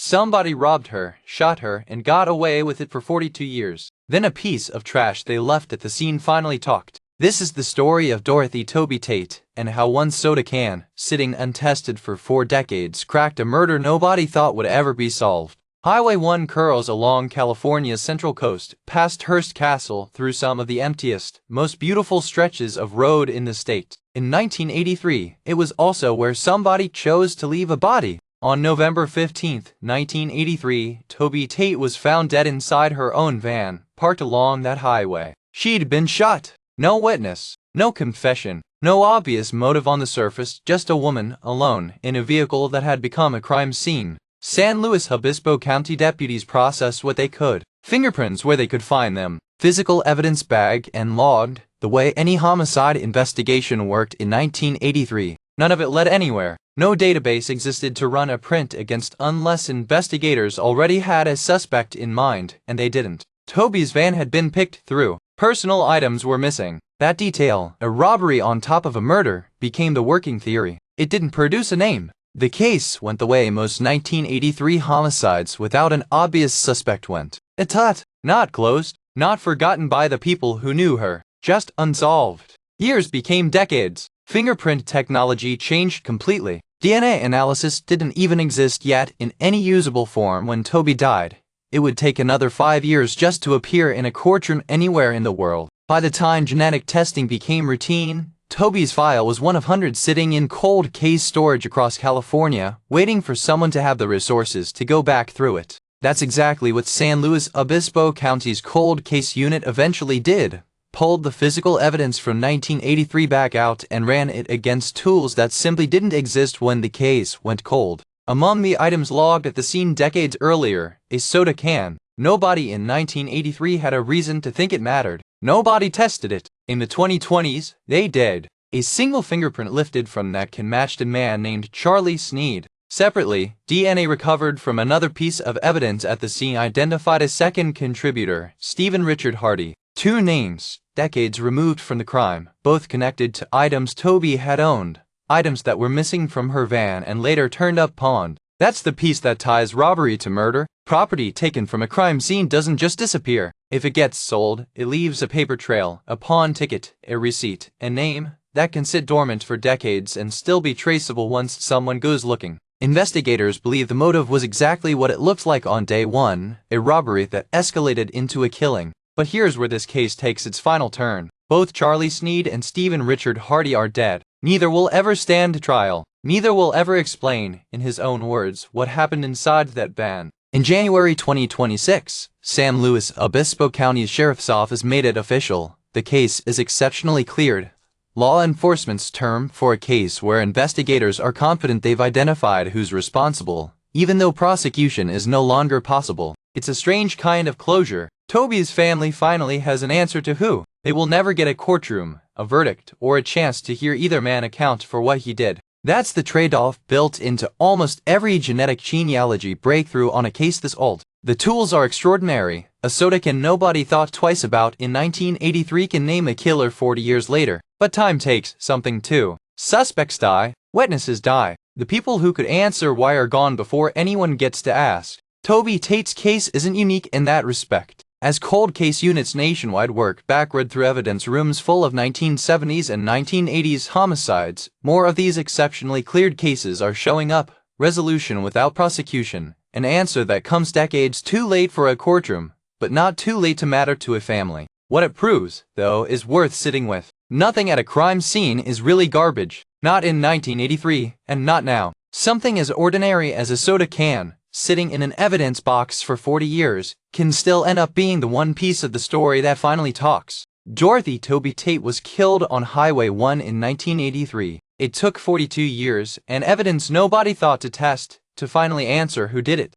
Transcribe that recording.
Somebody robbed her, shot her, and got away with it for 42 years. Then a piece of trash they left at the scene finally talked. This is the story of Dorothy Toby Tate, and how one soda can, sitting untested for 4 decades, cracked a murder nobody thought would ever be solved. Highway 1 curls along California's central coast, past Hearst Castle, through some of the emptiest, most beautiful stretches of road in the state. In 1983, it was also where somebody chose to leave a body. On November 15, 1983, Toby Tate was found dead inside her own van, parked along that highway. She'd been shot. No witness, no confession, no obvious motive on the surface, just a woman, alone, in a vehicle that had become a crime scene. San Luis Obispo County deputies processed what they could. Fingerprints where they could find them. Physical evidence bagged and logged, the way any homicide investigation worked in 1983. None of it led anywhere. No database existed to run a print against unless investigators already had a suspect in mind, and they didn't. Toby's van had been picked through. Personal items were missing. That detail, a robbery on top of a murder, became the working theory. It didn't produce a name. The case went the way most 1983 homicides without an obvious suspect went. Tate, not closed, not forgotten by the people who knew her, just unsolved. Years became decades. Fingerprint technology changed completely. DNA analysis didn't even exist yet in any usable form when Toby died. It would take another 5 years just to appear in a courtroom anywhere in the world. By the time genetic testing became routine, Toby's file was one of hundreds sitting in cold case storage across California, waiting for someone to have the resources to go back through it. That's exactly what San Luis Obispo County's cold case unit eventually did. Pulled the physical evidence from 1983 back out and ran it against tools that simply didn't exist when the case went cold. Among the items logged at the scene decades earlier, a soda can. Nobody in 1983 had a reason to think it mattered. Nobody tested it. In the 2020s, they did. A single fingerprint lifted from that can matched a man named Charly Sneed. Separately, DNA recovered from another piece of evidence at the scene identified a second contributor, Stephen Richard Hardy. 2 names, decades removed from the crime, both connected to items Toby had owned. Items that were missing from her van and later turned up pawned. That's the piece that ties robbery to murder. Property taken from a crime scene doesn't just disappear. If it gets sold, it leaves a paper trail, a pawn ticket, a receipt, a name that can sit dormant for decades and still be traceable once someone goes looking. Investigators believe the motive was exactly what it looked like on day 1, a robbery that escalated into a killing. But here's where this case takes its final turn. Both Charly Sneed and Stephen Richard Hardy are dead. Neither will ever stand trial. Neither will ever explain, in his own words, what happened inside that van. In January 2026, San Luis Obispo County's Sheriff's Office made it official. The case is exceptionally cleared. Law enforcement's term for a case where investigators are confident they've identified who's responsible, even though prosecution is no longer possible. It's a strange kind of closure. Toby's family finally has an answer to who. They will never get a courtroom, a verdict, or a chance to hear either man account for what he did. That's the trade-off built into almost every genetic genealogy breakthrough on a case this old. The tools are extraordinary. A soda can nobody thought twice about in 1983 can name a killer 40 years later. But time takes something too. Suspects die, witnesses die. The people who could answer why are gone before anyone gets to ask. Toby Tate's case isn't unique in that respect. As cold case units nationwide work backward through evidence rooms full of 1970s and 1980s homicides, more of these exceptionally cleared cases are showing up. Resolution without prosecution, an answer that comes decades too late for a courtroom, but not too late to matter to a family. What it proves, though, is worth sitting with. Nothing at a crime scene is really garbage. Not in 1983, and not now. Something as ordinary as a soda can, sitting in an evidence box for 40 years, can still end up being the one piece of the story that finally talks. Dorothy Toby Tate was killed on Highway 1 in 1983. It took 42 years and evidence nobody thought to test to finally answer who did it.